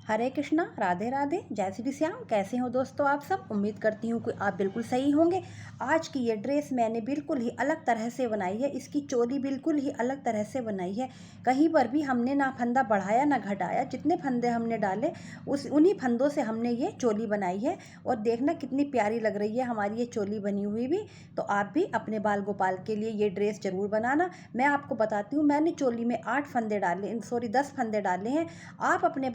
हरे कृष्णा, राधे राधे, जय श्री श्याम। कैसे हो दोस्तों आप सब? उम्मीद करती हूँ कि आप बिल्कुल सही होंगे। आज की ये ड्रेस मैंने बिल्कुल ही अलग तरह से बनाई है। इसकी चोली बिल्कुल ही अलग तरह से बनाई है। कहीं पर भी हमने ना फंदा बढ़ाया ना घटाया। जितने फंदे हमने डाले उन्हीं फंदों से हमने ये चोली बनाई है। और देखना कितनी प्यारी लग रही है हमारी ये चोली बनी हुई भी। तो आप भी अपने बाल गोपाल के लिए ये ड्रेस ज़रूर बनाना। मैं आपको बताती हूँ, मैंने चोली में 8 फंदे डाले, 10 फंदे डाले हैं। आप अपने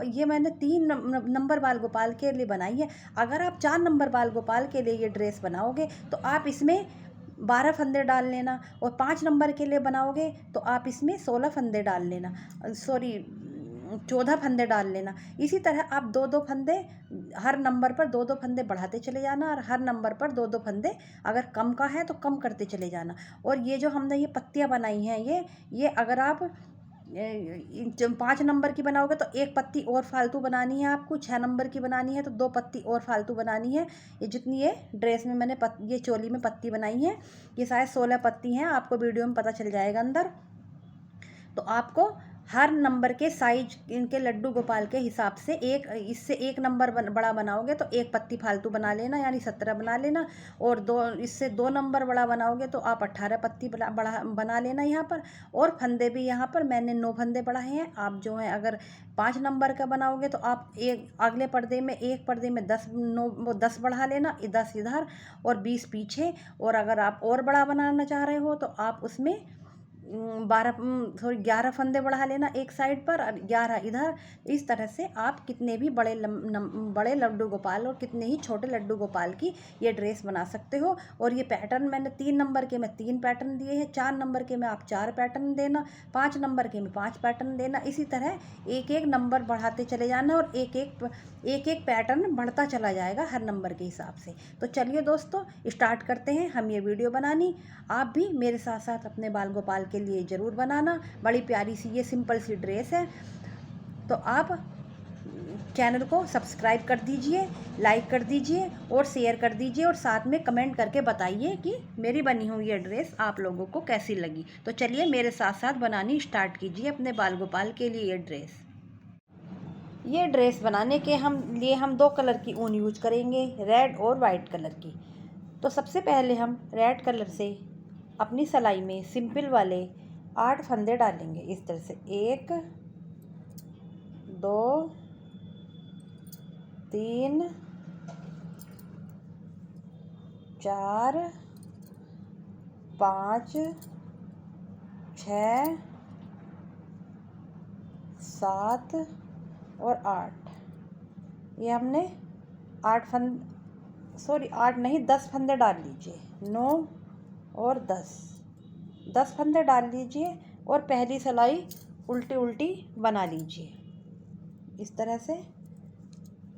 ये मैंने 3 नंबर बाल गोपाल के लिए बनाई है। अगर आप 4 नंबर बाल गोपाल के लिए ये ड्रेस बनाओगे तो आप इसमें 12 फंदे डाल लेना, और 5 नंबर के लिए बनाओगे तो आप इसमें 16 फंदे डाल लेना, 14 फंदे डाल लेना। इसी तरह आप 2-2 फंदे हर नंबर पर 2-2 फंदे बढ़ाते चले जाना, और हर नंबर पर 2-2 फंदे अगर कम का है तो कम करते चले जाना। और ये जो हमने ये पत्तियाँ बनाई हैं, ये अगर आप 5 नंबर की बनाओगे तो 1 पत्ती और फालतू बनानी है आपको। 6 नंबर की बनानी है तो 2 पत्ती और फालतू बनानी है। ये जितनी ये ड्रेस में मैंने ये चोली में पत्ती बनाई है, ये शायद 16 पत्ती हैं। आपको वीडियो में पता चल जाएगा अंदर। तो आपको हर नंबर के साइज इनके लड्डू गोपाल के हिसाब से इससे 1 नंबर बड़ा बनाओगे तो 1 पत्ती फालतू बना लेना, यानी 17 बना लेना। और इससे 2 नंबर बड़ा बनाओगे तो आप 18 पत्ती बड़ा बना लेना यहाँ पर। और फंदे भी यहाँ पर मैंने 9 फंदे बढ़ाए हैं। आप जो है अगर 5 नंबर का बनाओगे तो आप एक अगले पर्दे में, एक पर्दे में 10 बढ़ा लेना, 10 इधर और 20 पीछे। और अगर आप और बड़ा बनाना चाह रहे हो तो आप उसमें 11 फंदे बढ़ा लेना एक साइड पर और 11 इधर। इस तरह से आप कितने भी बड़े लड्डू गोपाल और कितने ही छोटे लड्डू गोपाल की ये ड्रेस बना सकते हो। और ये पैटर्न मैंने 3 नंबर के में 3 पैटर्न दिए हैं, 4 नंबर के में आप 4 पैटर्न देना, 5 नंबर के में 5 पैटर्न देना। इसी तरह एक एक नंबर बढ़ाते चले जाना, और एक एक पैटर्न बढ़ता चला जाएगा हर नंबर के हिसाब से। तो चलिए दोस्तों, स्टार्ट करते हैं हम ये वीडियो बनानी। आप भी मेरे साथ साथ अपने बाल गोपाल के लिए ज़रूर बनाना। बड़ी प्यारी सी ये सिंपल सी ड्रेस है। तो आप चैनल को सब्सक्राइब कर दीजिए, लाइक कर दीजिए और शेयर कर दीजिए, और साथ में कमेंट करके बताइए कि मेरी बनी हुई ये ड्रेस आप लोगों को कैसी लगी। तो चलिए मेरे साथ साथ बनानी स्टार्ट कीजिए अपने बाल गोपाल के लिए ये ड्रेस। ये ड्रेस बनाने के लिए हम 2 कलर की ऊन यूज करेंगे, रेड और वाइट कलर की। तो सबसे पहले हम रेड कलर से अपनी सिलाई में सिंपल वाले 8 फंदे डालेंगे। इस तरह से 1 2 3 4 5 6 7 और 8। ये हमने 8 नहीं 10 फंदे डाल लीजिए। 9 और 10 फंदे डाल लीजिए, और पहली सिलाई उल्टी उल्टी बना लीजिए। इस तरह से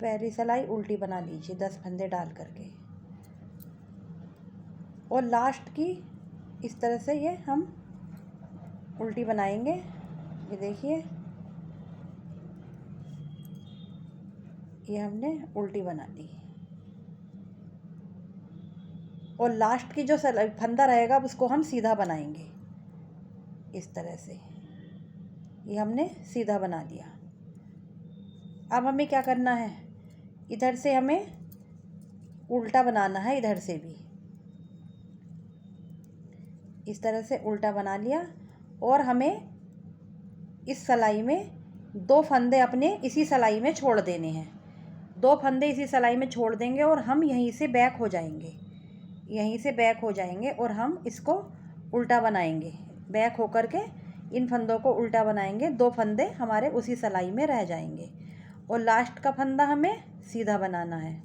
पहली सिलाई उल्टी बना लीजिए 10 फंदे डाल करके। और लास्ट की इस तरह से ये हम उल्टी बनाएंगे। ये देखिए, ये हमने उल्टी बना ली। और लास्ट की जो फंदा रहेगा उसको हम सीधा बनाएंगे। इस तरह से ये हमने सीधा बना लिया। अब हमें क्या करना है, इधर से हमें उल्टा बनाना है, इधर से भी इस तरह से उल्टा बना लिया। और हमें इस सिलाई में 2 फंदे अपने इसी सिलाई में छोड़ देने हैं। 2 फंदे इसी सिलाई में छोड़ देंगे और हम यहीं से बैक हो जाएंगे, और हम इसको उल्टा बनाएंगे। बैक होकर के इन फंदों को उल्टा बनाएंगे। 2 फंदे हमारे उसी सिलाई में रह जाएंगे, और लास्ट का फंदा हमें सीधा बनाना है।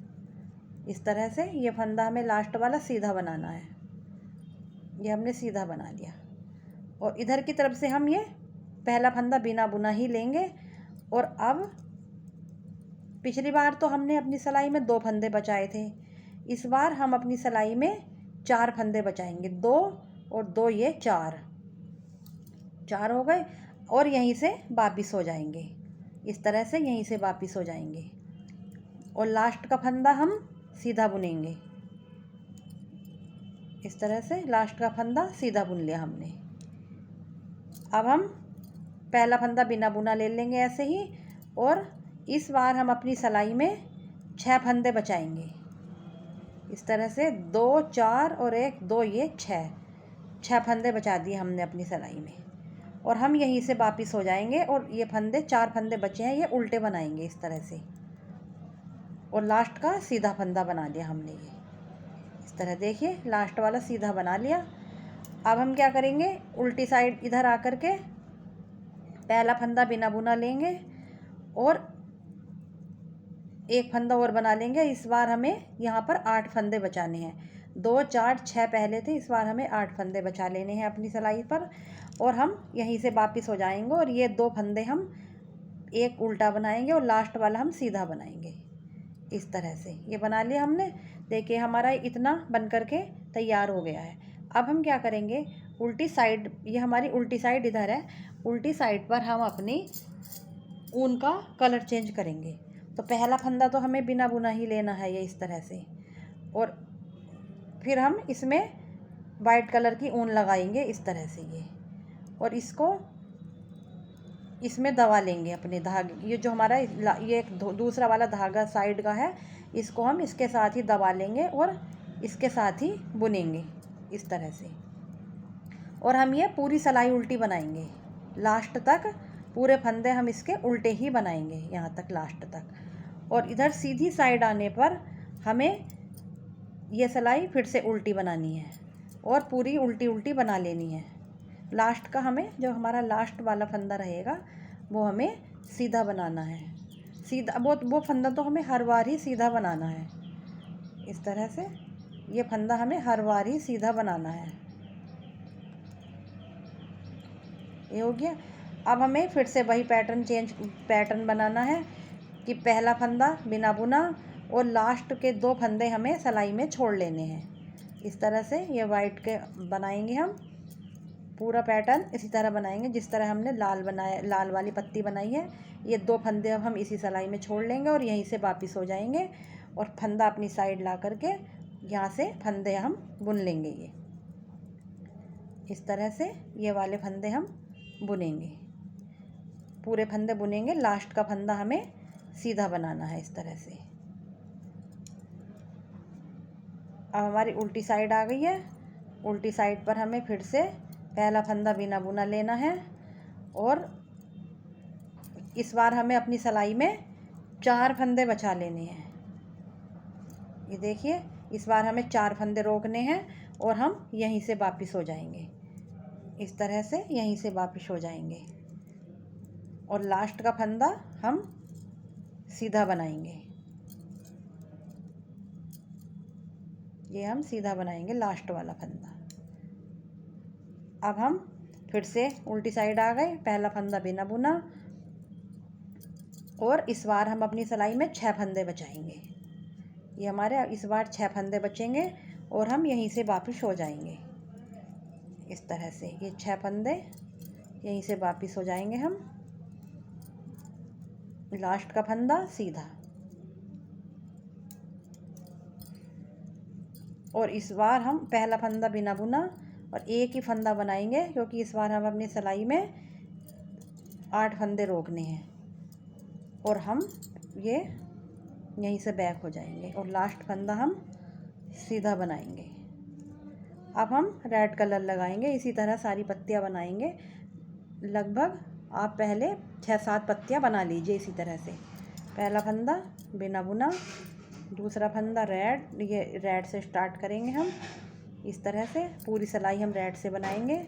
इस तरह से ये फंदा हमें लास्ट वाला सीधा बनाना है। ये हमने सीधा बना लिया, और इधर की तरफ से हम ये पहला फंदा बिना बुना ही लेंगे। और अब पिछली बार तो हमने अपनी सिलाई में 2 फंदे बचाए थे, इस बार हम अपनी सिलाई में 4 फंदे बचाएंगे। 2 और 2 ये 4 हो गए, और यहीं से वापिस हो जाएंगे। इस तरह से यहीं से वापिस हो जाएंगे, और लास्ट का फंदा हम सीधा बुनेंगे। इस तरह से लास्ट का फंदा सीधा बुन लिया हमने। अब हम पहला फंदा बिना बुना ले लेंगे ऐसे ही, और इस बार हम अपनी सिलाई में 6 फंदे बचाएंगे। इस तरह से 2 4 और 1 2 ये 6 फंदे बचा दिए हमने अपनी सिलाई में। और हम यहीं से वापस हो जाएंगे और ये फंदे 4 फंदे बचे हैं ये उल्टे बनाएंगे इस तरह से। और लास्ट का सीधा फंदा बना लिया हमने ये इस तरह, देखिए लास्ट वाला सीधा बना लिया। अब हम क्या करेंगे, उल्टी साइड इधर आकर के पहला फंदा बिना बुना लेंगे और एक फंदा और बना लेंगे। इस बार हमें यहाँ पर 8 फंदे बचाने हैं। 2 4 6 पहले थे, इस बार हमें 8 फंदे बचा लेने हैं अपनी सिलाई पर। और हम यहीं से वापस हो जाएंगे और ये 2 फंदे हम एक उल्टा बनाएंगे और लास्ट वाला हम सीधा बनाएंगे इस तरह से। ये बना लिया हमने। देखिए हमारा इतना बन करके तैयार हो गया है। अब हम क्या करेंगे, उल्टी साइड, ये हमारी उल्टी साइड इधर है, उल्टी साइड पर हम अपनी ऊन का कलर चेंज करेंगे। तो पहला फंदा तो हमें बिना बुना ही लेना है ये इस तरह से। और फिर हम इसमें वाइट कलर की ऊन लगाएंगे इस तरह से ये। और इसको इसमें दबा लेंगे अपने धागे, ये जो हमारा ये एक दूसरा वाला धागा साइड का है, इसको हम इसके साथ ही दबा लेंगे और इसके साथ ही बुनेंगे इस तरह से। और हम ये पूरी सिलाई उल्टी बनाएंगे लास्ट तक, पूरे फंदे हम इसके उल्टे ही बनाएंगे यहाँ तक लास्ट तक। और इधर सीधी साइड आने पर हमें ये सिलाई फिर से उल्टी बनानी है और पूरी उल्टी उल्टी बना लेनी है। लास्ट का हमें जो हमारा लास्ट वाला फंदा रहेगा वो हमें सीधा बनाना है। सीधा वो फंदा तो हमें हर बार ही सीधा बनाना है इस तरह से। ये फंदा हमें हर बार ही सीधा बनाना है। ये हो गया। अब हमें फिर से वही पैटर्न बनाना है कि पहला फंदा बिना बुना और लास्ट के 2 फंदे हमें सिलाई में छोड़ लेने हैं इस तरह से। ये वाइट के बनाएंगे हम पूरा पैटर्न इसी तरह बनाएंगे जिस तरह हमने लाल वाली पत्ती बनाई है। ये 2 फंदे अब हम इसी सिलाई में छोड़ लेंगे और यहीं से वापस हो जाएंगे और फंदा अपनी साइड ला करके यहाँ से फंदे हम बुन लेंगे ये इस तरह से। ये वाले फंदे हम बुनेंगे, पूरे फंदे बुनेंगे। लास्ट का फंदा हमें सीधा बनाना है इस तरह से। अब हमारी उल्टी साइड आ गई है। उल्टी साइड पर हमें फिर से पहला फंदा बिना बुना लेना है और इस बार हमें अपनी सिलाई में 4 फंदे बचा लेने हैं। ये देखिए इस बार हमें 4 फंदे रोकने हैं और हम यहीं से वापस हो जाएंगे इस तरह से, यहीं से वापस हो जाएंगे। और लास्ट का फंदा हम सीधा बनाएंगे, ये हम सीधा बनाएंगे लास्ट वाला फंदा। अब हम फिर से उल्टी साइड आ गए, पहला फंदा बिना बुना और इस बार हम अपनी सिलाई में 6 फंदे बचाएंगे। ये हमारे इस बार 6 फंदे बचेंगे और हम यहीं से वापस हो जाएंगे इस तरह से। ये 6 फंदे यहीं से वापस हो जाएंगे हम। लास्ट का फंदा सीधा और इस बार हम पहला फंदा बिना बुना और एक ही फंदा बनाएंगे क्योंकि इस बार हम अपनी सिलाई में 8 फंदे रोकने हैं और हम ये यहीं से बैक हो जाएंगे और लास्ट फंदा हम सीधा बनाएंगे। अब हम रेड कलर लगाएंगे, इसी तरह सारी पत्तियां बनाएंगे। लगभग आप पहले 6-7 पत्तियां बना लीजिए इसी तरह से। पहला फंदा बिना बुना, दूसरा फंदा रेड, ये रेड से स्टार्ट करेंगे हम इस तरह से। पूरी सिलाई हम रेड से बनाएंगे।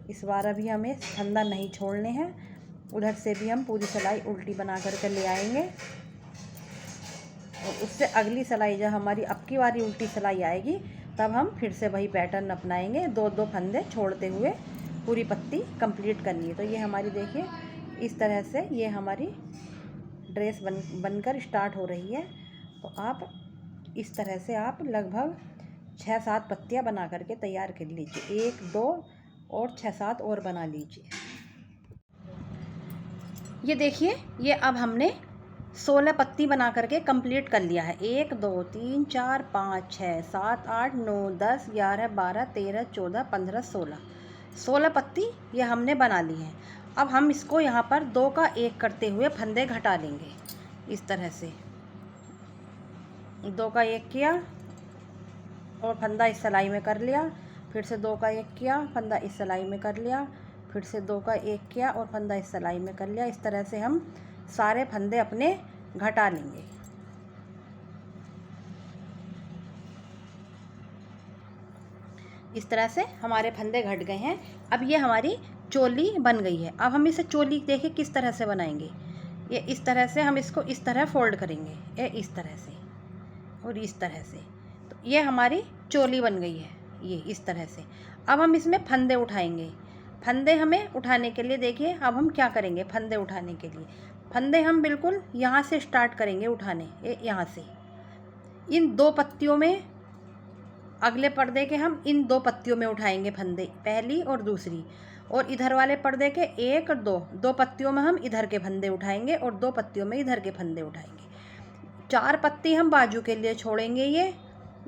इस बार अभी हमें फंदा नहीं छोड़ने हैं, उधर से भी हम पूरी सिलाई उल्टी बना करके ले आएंगे और उससे अगली सिलाई जब हमारी अब की बारी उल्टी सिलाई आएगी तब हम फिर से वही पैटर्न अपनाएंगे। 2-2 फंदे छोड़ते हुए पूरी पत्ती कंप्लीट करनी है। तो ये हमारी देखिए इस तरह से ये हमारी ड्रेस बनकर स्टार्ट हो रही है। तो आप इस तरह से आप लगभग 6-7 पत्तियां बना करके तैयार कर लीजिए। 1 2 और 6-7 और बना लीजिए। ये देखिए ये अब हमने 16 पत्ती बना करके कंप्लीट कर लिया है। 1 2 3 4 5 6 7 8 9 10 11 12 13 14 15 16 पत्ती ये हमने बना ली है। अब हम इसको यहाँ पर 2 का 1 करते हुए फंदे घटा लेंगे। इस तरह से 2 का 1 किया और फंदा इस सिलाई में कर लिया, फिर से 2 का 1 किया, फंदा इस सिलाई में कर लिया, फिर से 2 का 1 किया और फंदा इस सिलाई में कर लिया। इस तरह से हम सारे फंदे अपने घटा लेंगे। इस तरह से हमारे फंदे घट गए हैं। अब ये हमारी चोली बन गई है। अब हम इसे चोली देखिए किस तरह से बनाएंगे। ये इस तरह से हम इसको इस तरह फोल्ड करेंगे, ये इस तरह से और इस तरह से, तो ये हमारी चोली बन गई है, ये इस तरह से। अब हम इसमें फंदे उठाएंगे। फंदे हमें उठाने के लिए देखिए अब हम क्या करेंगे। फंदे उठाने के लिए फंदे हम बिल्कुल यहाँ से स्टार्ट करेंगे उठाने, यहाँ से इन 2 पत्तियों में, अगले पर्दे के हम इन 2 पत्तियों में उठाएंगे फंदे, पहली और दूसरी, और इधर वाले पर्दे के 1 और 2 पत्तियों में हम इधर के फंदे उठाएंगे और 2 पत्तियों में इधर के फंदे उठाएंगे। 4 पत्ती हम बाजू के लिए छोड़ेंगे, ये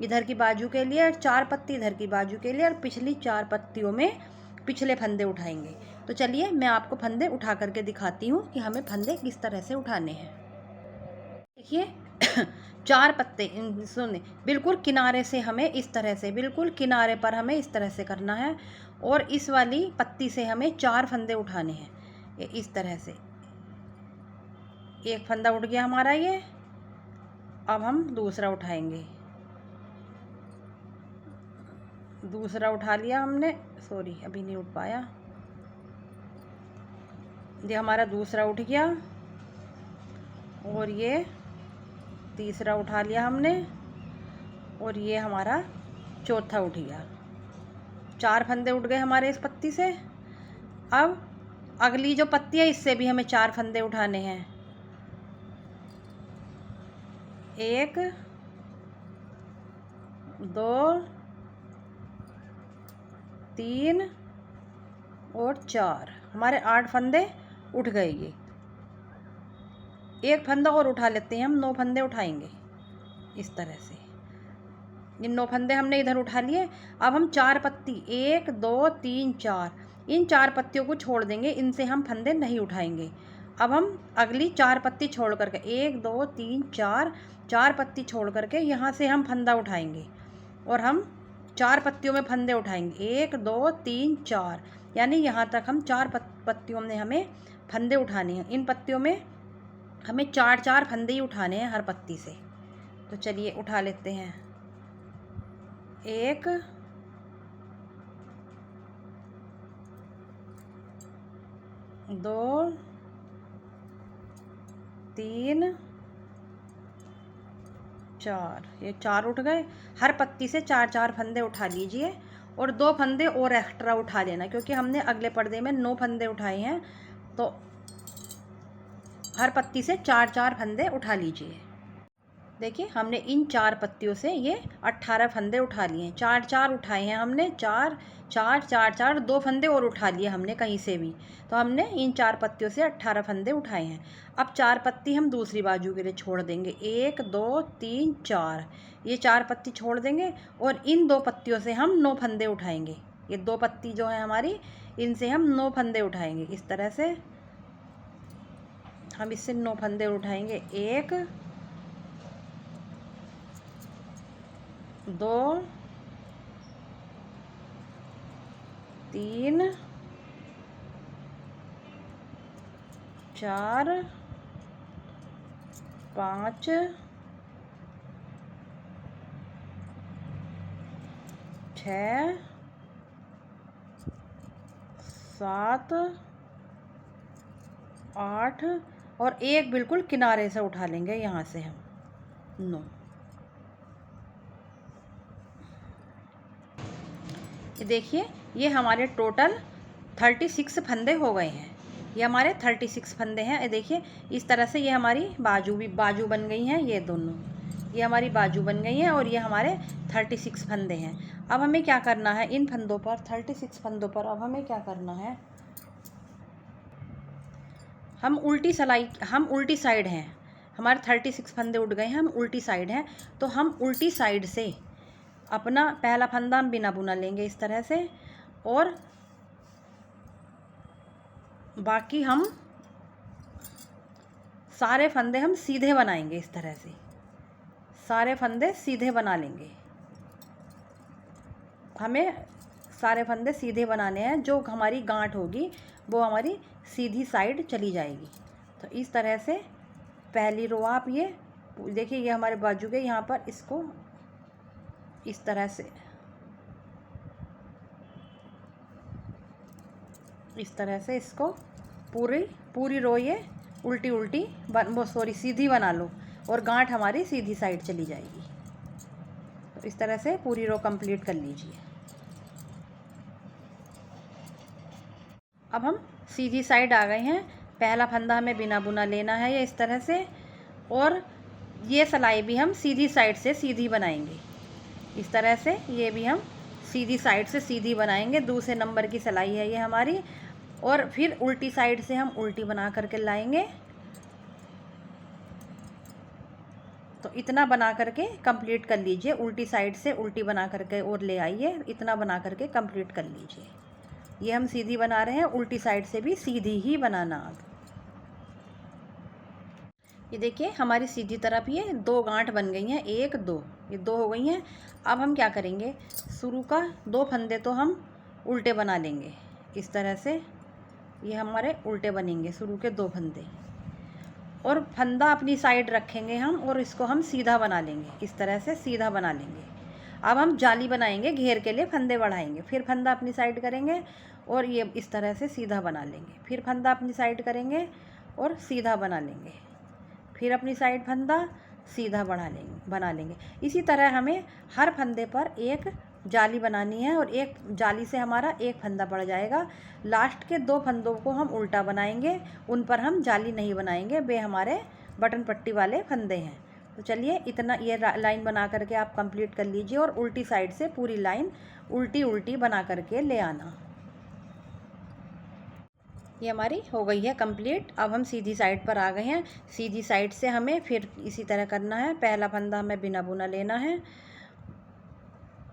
इधर की बाजू के लिए, और 4 पत्ती इधर की बाजू के लिए, और पिछली 4 पत्तियों में पिछले फंदे उठाएंगे। तो चलिए मैं आपको फंदे उठा करके दिखाती हूँ कि हमें फंदे किस तरह से उठाने हैं। देखिए 4 पत्ते सुने बिल्कुल किनारे से, हमें इस तरह से बिल्कुल किनारे पर हमें इस तरह से करना है, और इस वाली पत्ती से हमें 4 फंदे उठाने हैं, ये इस तरह से। एक फंदा उठ गया हमारा ये। अब हम दूसरा उठाएंगे, दूसरा उठा लिया हमने, सॉरी अभी नहीं उठ पाया, ये हमारा दूसरा उठ गया, और ये तीसरा उठा लिया हमने, और ये हमारा चौथा उठ गया। 4 फंदे उठ गए हमारे इस पत्ती से। अब अगली जो पत्ती है इससे भी हमें 4 फंदे उठाने हैं, 1 2 3 और 4, हमारे 8 फंदे उठ गए। ये एक फंदा और उठा लेते हैं हम, 9 फंदे उठाएंगे इस तरह से। इन 9 फंदे हमने इधर उठा लिए। अब हम 4 पत्ती 1 2 3 4, इन 4 पत्तियों को छोड़ देंगे, इनसे हम फंदे नहीं उठाएंगे। अब हम अगली 4 पत्ती छोड़ करके 1 2 3 4 पत्ती छोड़ करके यहाँ से हम फंदा उठाएंगे, और हम 4 पत्तियों में फंदे उठाएंगे, 1 2 3 4, यानी यहाँ तक हम 4 पत्तियों में हमें फंदे उठाने हैं। इन पत्तियों में हमें 4 फंदे ही उठाने हैं हर पत्ती से। तो चलिए उठा लेते हैं, 1 2 3 4, ये 4 उठ गए। हर पत्ती से 4 फंदे उठा लीजिए, और 2 फंदे और एक्स्ट्रा उठा लेना, क्योंकि हमने अगले पर्दे में 9 फंदे उठाए हैं, तो हर पत्ती से 4 फंदे उठा लीजिए। देखिए हमने इन 4 पत्तियों से ये 18 फंदे उठा लिए हैं। 4 उठाए हैं हमने, 4 2 फंदे और उठा लिए हमने कहीं से भी, तो हमने इन 4 पत्तियों से 18 फंदे उठाए हैं। अब 4 पत्ती हम दूसरी बाजू के लिए छोड़ देंगे, 1 2 3 4, ये 4 पत्ती छोड़ देंगे, और इन 2 पत्तियों से हम 9 फंदे उठाएंगे। ये 2 पत्ती जो है हमारी, इनसे हम 9 फंदे उठाएंगे। इस तरह से हम इससे 9 फंदे उठाएंगे, 1 2 3 4 5 6 7 8, और एक बिल्कुल किनारे से उठा लेंगे यहाँ से हम 9। ये देखिए ये हमारे टोटल 36 फंदे हो गए हैं। ये हमारे 36 फंदे हैं। ये देखिए इस तरह से ये हमारी बाजू बन गई हैं, ये दोनों, ये हमारी बाजू बन गई हैं, और ये हमारे 36 फंदे हैं। अब हमें क्या करना है, इन फंदों पर 36 फंदों पर अब हमें क्या करना है, हम उल्टी साइड हैं, हमारे 36 फंदे उठ गए हैं, हम उल्टी साइड हैं, तो हम उल्टी साइड से अपना पहला फंदा हम बिना बुना लेंगे इस तरह से, और बाकी हम सारे फंदे हम सीधे बनाएंगे। इस तरह से सारे फंदे सीधे बना लेंगे। हमें सारे फंदे सीधे बनाने हैं। जो हमारी गांठ होगी वो हमारी सीधी साइड चली जाएगी। तो इस तरह से पहली रो आप ये देखिए, ये हमारे बाजू के यहाँ पर इसको इस तरह से इसको पूरी रो ये उल्टी सीधी बना लो और गांठ हमारी सीधी साइड चली जाएगी। तो इस तरह से पूरी रो कंप्लीट कर लीजिए। अब हम सीधी साइड आ गए हैं। पहला फंदा हमें बिना बुना लेना है ये इस तरह से, और ये सिलाई भी हम सीधी साइड से सीधी बनाएंगे। इस तरह से ये भी हम सीधी साइड से सीधी बनाएंगे। दूसरे नंबर की सिलाई है ये हमारी, और फिर उल्टी साइड से हम उल्टी बना करके लाएंगे। तो इतना बना करके कंप्लीट कर लीजिए। उल्टी साइड से उल्टी बना करके और ले आइए, इतना बना करके कंप्लीट कर लीजिए। ये हम सीधी बना रहे हैं, उल्टी साइड से भी सीधी ही बनाना। अब ये देखिए हमारी सीधी तरफ ये 2 गांठ बन गई हैं, 1 2, ये 2 हो गई हैं। अब हम क्या करेंगे, शुरू का 2 फंदे तो हम उल्टे बना लेंगे। इस तरह से ये हमारे उल्टे बनेंगे, शुरू के 2 फंदे, और फंदा अपनी साइड रखेंगे हम, और इसको हम सीधा बना लेंगे। इस तरह से सीधा बना लेंगे। अब हम जाली बनाएंगे, घेर के लिए फंदे बढ़ाएंगे। फिर फंदा अपनी साइड करेंगे और ये इस तरह से सीधा बना लेंगे। फिर फंदा अपनी साइड करेंगे और सीधा बना लेंगे। फिर अपनी साइड फंदा सीधा बना लेंगे। इसी तरह हमें हर फंदे पर एक जाली बनानी है, और एक जाली से हमारा एक फंदा पड़ जाएगा। लास्ट के 2 फंदों को हम उल्टा बनाएंगे, उन पर हम जाली नहीं बनाएंगे, वे हमारे बटन पट्टी वाले फंदे हैं। तो चलिए इतना ये लाइन बना करके आप कंप्लीट कर लीजिए, और उल्टी साइड से पूरी लाइन उल्टी बना करके ले आना। ये हमारी हो गई है कंप्लीट। अब हम सीधी साइड पर आ गए हैं। सीधी साइड से हमें फिर इसी तरह करना है। पहला फंदा हमें बिना बुना लेना है,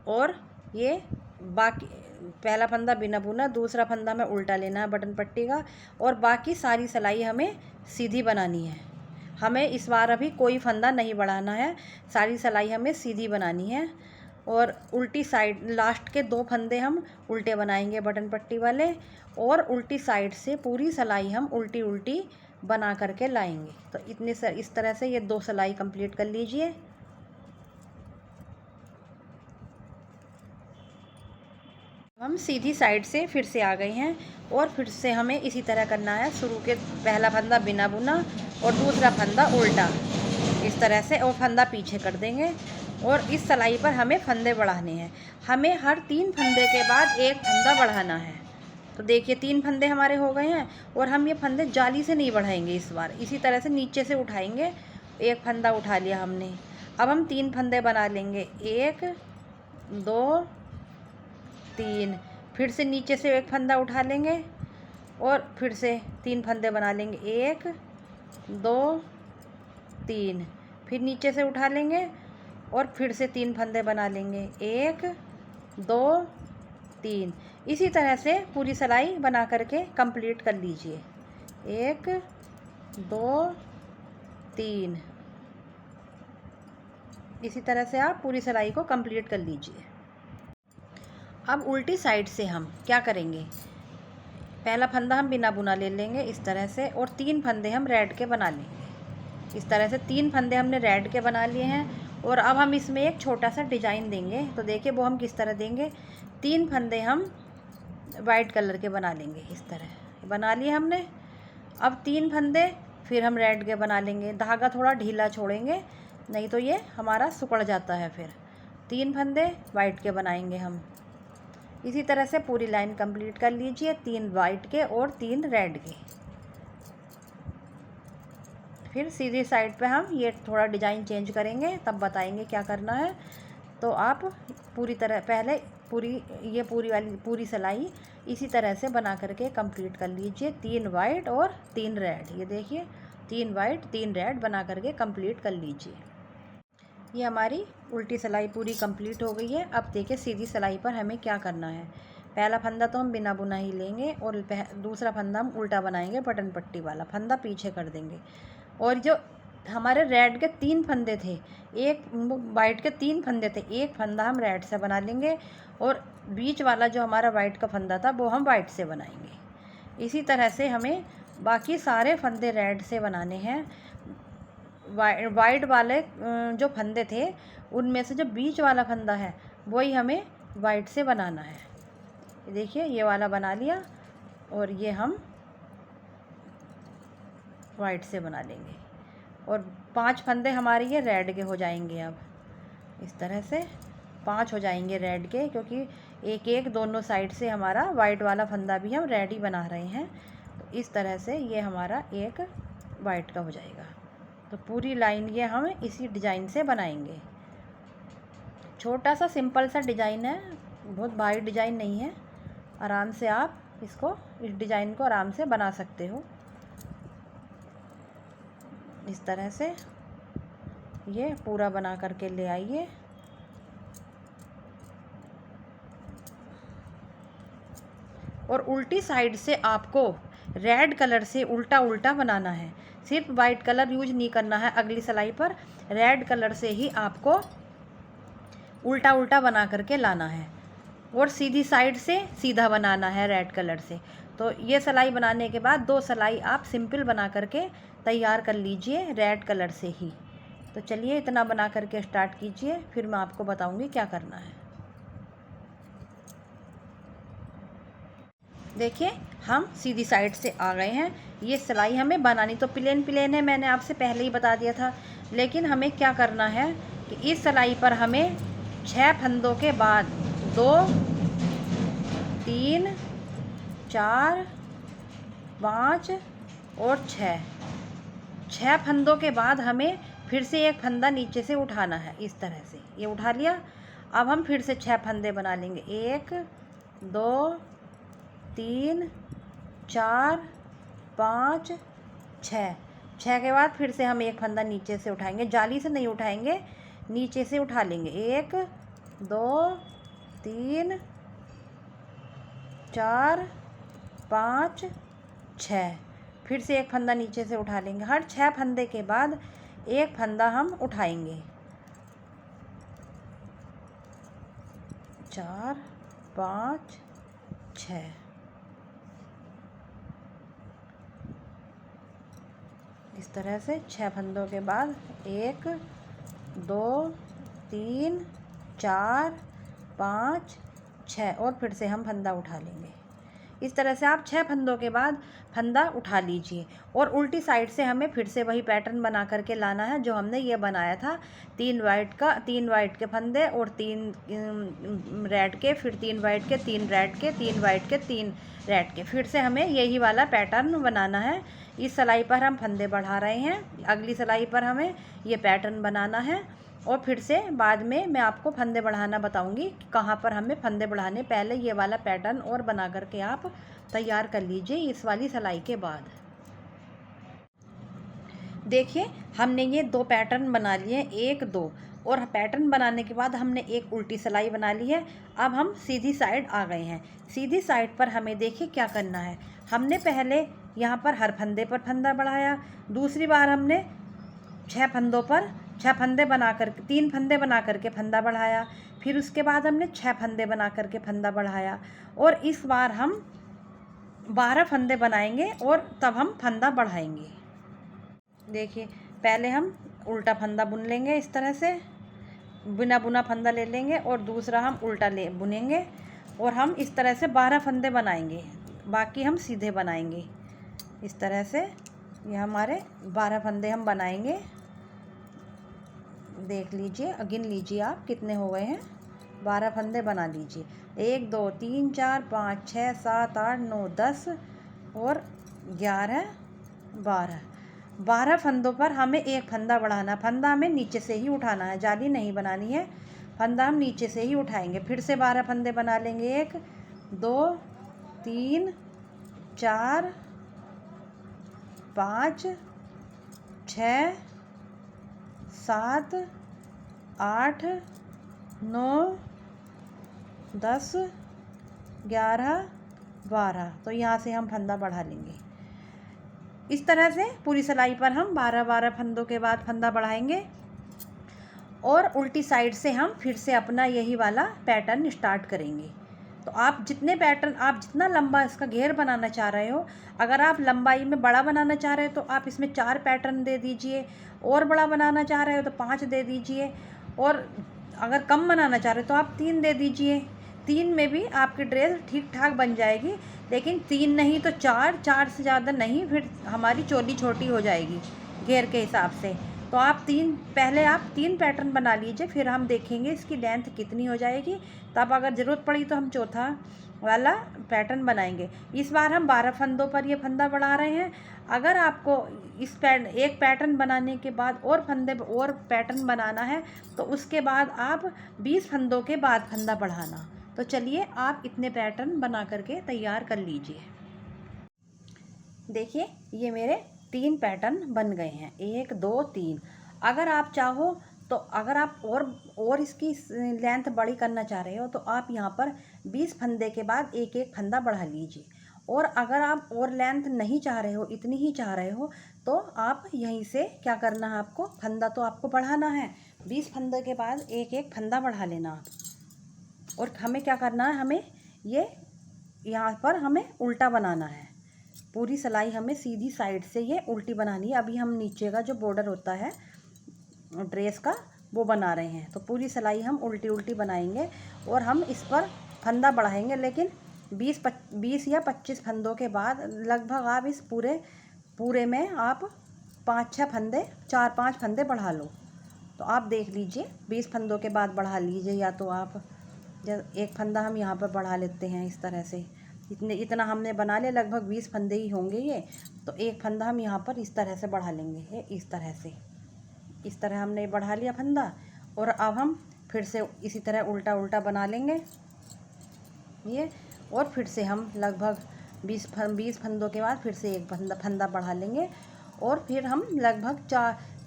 और ये बाकी पहला फंदा बिना बुना, दूसरा फंदा हमें उल्टा लेना है बटन पट्टी का, और बाकी सारी सिलाई हमें सीधी बनानी है। हमें इस बार अभी कोई फंदा नहीं बढ़ाना है, सारी सिलाई हमें सीधी बनानी है। और उल्टी साइड लास्ट के 2 फंदे हम उल्टे बनाएंगे बटन पट्टी वाले, और उल्टी साइड से पूरी सिलाई हम उल्टी बना करके लाएंगे। तो इस तरह से ये 2 सिलाई कंप्लीट कर लीजिए। हम सीधी साइड से फिर से आ गए हैं, और फिर से हमें इसी तरह करना है। शुरू के पहला फंदा बिना बुना और दूसरा फंदा उल्टा, इस तरह से, और फंदा पीछे कर देंगे। और इस सिलाई पर हमें फंदे बढ़ाने हैं। हमें हर 3 फंदे के बाद एक फंदा बढ़ाना है। तो देखिए 3 फंदे हमारे हो गए हैं, और हम ये फंदे जाली से नहीं बढ़ाएंगे इस बार। इसी तरह से नीचे से उठाएंगे। एक फंदा उठा लिया हमने। अब हम 3 फंदे बना लेंगे, 1 2 3। फिर से नीचे से एक फंदा उठा लेंगे, और फिर से 3 फंदे बना लेंगे, 1 2 3। फिर नीचे से उठा लेंगे, और फिर से 3 फंदे बना लेंगे, 1 2 3। इसी तरह से पूरी सिलाई बना करके कंप्लीट कर लीजिए। 1 2 3। इसी तरह से आप पूरी सिलाई को कंप्लीट कर लीजिए। अब उल्टी साइड से हम क्या करेंगे, पहला फंदा हम बिना बुना ले लेंगे इस तरह से, और 3 फंदे हम रेड के बना लेंगे। इस तरह से 3 फंदे हमने रेड के बना लिए हैं, और अब हम इसमें एक छोटा सा डिजाइन देंगे। तो देखिए वो हम किस तरह देंगे। 3 फंदे हम वाइट कलर के बना लेंगे, इस तरह बना लिए हमने। अब 3 फंदे फिर हम रेड के बना लेंगे। धागा थोड़ा ढीला छोड़ेंगे, नहीं तो ये हमारा सिकुड़ जाता है। फिर 3 फंदे वाइट के बनाएंगे हम। इसी तरह से पूरी लाइन कंप्लीट कर लीजिए, 3 वाइट के और 3 रेड के। फिर सीधी साइड पे हम ये थोड़ा डिज़ाइन चेंज करेंगे, तब बताएंगे क्या करना है। तो आप पूरी तरह पहले पूरी सिलाई इसी तरह से बना करके कंप्लीट कर लीजिए। 3 वाइट और 3 रेड, ये देखिए 3 वाइट 3 रेड बना करके कंप्लीट कर लीजिए। ये हमारी उल्टी सिलाई पूरी कंप्लीट हो गई है। अब देखिए सीधी सिलाई पर हमें क्या करना है। पहला फंदा तो हम बिना बुना ही लेंगे, और दूसरा फंदा हम उल्टा बनाएंगे बटन पट्टी वाला। फंदा पीछे कर देंगे, और जो हमारे रेड के 3 फंदे थे, एक वाइट के 3 फंदे थे, एक फंदा हम रेड से बना लेंगे और बीच वाला जो हमारा वाइट का फंदा था वो हम वाइट से बनाएंगे। इसी तरह से हमें बाकी सारे फंदे रेड से बनाने हैं। वाइट वाले जो फंदे थे उनमें से जो बीच वाला फंदा है वही हमें वाइट से बनाना है। देखिए ये वाला बना लिया और ये हम वाइट से बना लेंगे और 5 फंदे हमारे ये रेड के हो जाएंगे। अब इस तरह से 5 हो जाएंगे रेड के, क्योंकि एक एक दोनों साइड से हमारा वाइट वाला फंदा भी हम रेड ही बना रहे हैं। तो इस तरह से ये हमारा एक वाइट का हो जाएगा। तो पूरी लाइन ये हम इसी डिज़ाइन से बनाएंगे। छोटा सा सिंपल सा डिज़ाइन है, बहुत भारी डिज़ाइन नहीं है। आराम से आप इसको, इस डिज़ाइन को आराम से बना सकते हो। इस तरह से ये पूरा बना करके ले आइए। और उल्टी साइड से आपको रेड कलर से उल्टा उल्टा बनाना है। सिर्फ वाइट कलर यूज नहीं करना है अगली सिलाई पर, रेड कलर से ही आपको उल्टा उल्टा बना करके लाना है और सीधी साइड से सीधा बनाना है रेड कलर से। तो ये सिलाई बनाने के बाद 2 सिलाई आप सिंपल बना करके तैयार कर लीजिए रेड कलर से ही। तो चलिए इतना बना करके स्टार्ट कीजिए, फिर मैं आपको बताऊंगी क्या करना है। देखिए हम सीधी साइड से आ गए हैं। ये सिलाई हमें बनानी तो प्लेन प्लेन है, मैंने आपसे पहले ही बता दिया था, लेकिन हमें क्या करना है कि इस सिलाई पर हमें 6 फंदों के बाद 2 3 4 5 और 6 फंदों के बाद हमें फिर से एक फंदा नीचे से उठाना है। इस तरह से ये उठा लिया। अब हम फिर से 6 फंदे बना लेंगे। 1 2 3 4 5 6 के बाद फिर से हम एक फंदा नीचे से उठाएंगे, जाली से नहीं उठाएंगे, नीचे से उठा लेंगे। 1 2 3 4 5 6, फिर से एक फंदा नीचे से उठा लेंगे। हर 6 फंदे के बाद एक फंदा हम उठाएंगे। 4 5 6, इस तरह से 6 फंदों के बाद 1 2 3 4 5 6 और फिर से हम फंदा उठा लेंगे। इस तरह से आप 6 फंदों के बाद फंदा उठा लीजिए और उल्टी साइड से हमें फिर से वही पैटर्न बना करके लाना है जो हमने ये बनाया था। 3 वाइट के फंदे और 3 रेड के, फिर 3 वाइट के, 3 रेड के, 3 वाइट के, 3 रेड के, फिर से हमें यही वाला पैटर्न बनाना है। इस सिलाई पर हम फंदे बढ़ा रहे हैं, अगली सिलाई पर हमें ये पैटर्न बनाना है और फिर से बाद में मैं आपको फंदे बढ़ाना बताऊंगी कि कहाँ पर हमें फंदे बढ़ाने। पहले ये वाला पैटर्न और बना करके आप तैयार कर लीजिए इस वाली सिलाई के बाद। देखिए हमने ये 2 पैटर्न बना लिए, 1 2, और पैटर्न बनाने के बाद हमने एक उल्टी सिलाई बना ली है। अब हम सीधी साइड आ गए हैं। सीधी साइड पर हमें देखिए क्या करना है। हमने पहले यहाँ पर हर फंदे पर फंदा बढ़ाया, दूसरी बार हमने 6 फंदों पर 6 फंदे बना कर 3 फंदे बना करके फंदा बढ़ाया, फिर उसके बाद हमने 6 फंदे बना करके फंदा बढ़ाया और इस बार हम 12 फंदे बनाएंगे और तब हम फंदा बढ़ाएंगे। देखिए पहले हम उल्टा फंदा बुन लेंगे, इस तरह से बिना बुना फंदा ले लेंगे और दूसरा हम उल्टा ले बुनेंगे और हम इस तरह से 12 फंदे बनाएंगे, बाकी हम सीधे बनाएंगे। इस तरह से ये हमारे 12 फंदे हम बनाएंगे। देख लीजिए, गिन लीजिए आप कितने हो गए हैं। 12 फंदे बना लीजिए। 1 2 3 4 5 6 7 8 9 10 और 11 12 फंदों पर हमें एक फंदा बढ़ाना। फंदा हमें नीचे से ही उठाना है, जाली नहीं बनानी है, फंदा हम नीचे से ही उठाएंगे। फिर से 12 फंदे बना लेंगे। 1 2 3 4 5 6 7 8 9 10 11 12, तो यहाँ से हम फंदा बढ़ा लेंगे। इस तरह से पूरी सिलाई पर हम 12-12 फंदों के बाद फंदा बढ़ाएंगे और उल्टी साइड से हम फिर से अपना यही वाला पैटर्न स्टार्ट करेंगे। तो आप जितना लंबा इसका घेर बनाना चाह रहे हो, अगर आप लंबाई में बड़ा बनाना चाह रहे हो तो आप इसमें 4 पैटर्न दे दीजिए, और बड़ा बनाना चाह रहे हो तो 5 दे दीजिए, और अगर कम बनाना चाह रहे हो तो आप 3 दे दीजिए। 3 में भी आपकी ड्रेस ठीक ठाक बन जाएगी, लेकिन 3 नहीं तो 4 से ज़्यादा नहीं, फिर हमारी चोली छोटी हो जाएगी घेर के हिसाब से। तो पहले आप 3 पैटर्न बना लीजिए, फिर हम देखेंगे इसकी लेंथ कितनी हो जाएगी, तब अगर ज़रूरत पड़ी तो हम चौथा वाला पैटर्न बनाएंगे। इस बार हम 12 फंदों पर ये फंदा बढ़ा रहे हैं। अगर आपको एक पैटर्न बनाने के बाद और पैटर्न बनाना है तो उसके बाद आप 20 फंदों के बाद फंदा बढ़ाना। तो चलिए आप इतने पैटर्न बना करके तैयार कर लीजिए। देखिए ये मेरे 3 पैटर्न बन गए हैं, 1 2 3। अगर आप चाहो तो अगर आप और इसकी लेंथ बड़ी करना चाह रहे हो तो आप यहाँ पर 20 फंदे के बाद एक एक फंदा बढ़ा लीजिए। और अगर आप और लेंथ नहीं चाह रहे हो, इतनी ही चाह रहे हो, तो आप यहीं से क्या करना है, आपको फंदा तो आपको बढ़ाना है। 20 फंदे के बाद एक एक फंदा बढ़ा लेना आप। और हमें क्या करना है, हमें ये यहाँ पर हमें उल्टा बनाना है। पूरी सिलाई हमें सीधी साइड से ये उल्टी बनानी है। अभी हम नीचे का जो बॉर्डर होता है ड्रेस का वो बना रहे हैं, तो पूरी सिलाई हम उल्टी उल्टी बनाएंगे और हम इस पर फंदा बढ़ाएंगे। लेकिन 20 या 25 फंदों के बाद लगभग आप इस पूरे में आप 5-6 फंदे 4-5 फंदे बढ़ा लो। तो आप देख लीजिए 20 फंदों के बाद बढ़ा लीजिए, या तो आप एक फंदा हम यहाँ पर बढ़ा लेते हैं इस तरह से। इतना हमने बना लिया, लगभग 20 फंदे ही होंगे ये। तो एक फंदा हम यहाँ पर इस तरह से बढ़ा लेंगे, इस तरह से। इस तरह हमने बढ़ा लिया फंदा, और अब हम फिर से इसी तरह उल्टा उल्टा बना लेंगे ये। और फिर से हम लगभग 20 फंदों के बाद फिर से एक फंदा बढ़ा लेंगे, और फिर हम लगभग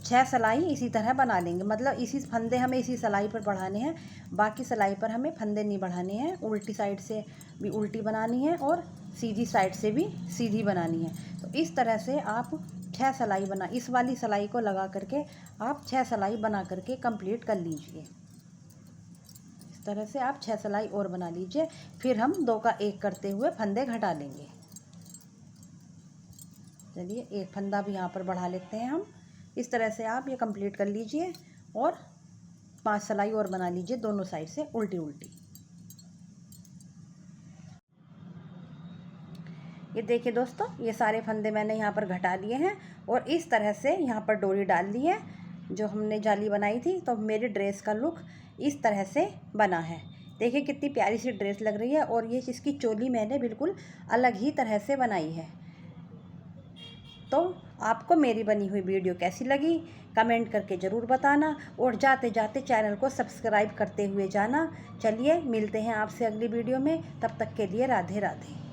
6 सिलाई इसी तरह बना लेंगे। मतलब इसी फंदे हमें इसी सिलाई पर बढ़ाने हैं, बाकी सिलाई पर हमें फंदे नहीं बढ़ाने हैं। उल्टी साइड से भी उल्टी बनानी है और सीधी साइड से भी सीधी बनानी है। तो इस तरह से आप 6 सिलाई इस वाली सिलाई को लगा करके आप 6 सिलाई बना करके कंप्लीट कर लीजिए। इस तरह से आप 6 सिलाई और बना लीजिए, फिर हम 2 का 1 करते हुए फंदे घटा लेंगे। चलिए एक फंदा भी यहाँ पर बढ़ा लेते हैं हम। इस तरह से आप ये कंप्लीट कर लीजिए और 5 सिलाई और बना लीजिए दोनों साइड से उल्टी उल्टी। ये देखिए दोस्तों, ये सारे फंदे मैंने यहाँ पर घटा लिए हैं और इस तरह से यहाँ पर डोरी डाल दी है जो हमने जाली बनाई थी। तो मेरी ड्रेस का लुक इस तरह से बना है। देखिए कितनी प्यारी सी ड्रेस लग रही है, और ये इसकी चोली मैंने बिल्कुल अलग ही तरह से बनाई है। तो आपको मेरी बनी हुई वीडियो कैसी लगी कमेंट करके ज़रूर बताना, और जाते जाते चैनल को सब्सक्राइब करते हुए जाना। चलिए मिलते हैं आपसे अगली वीडियो में, तब तक के लिए राधे राधे।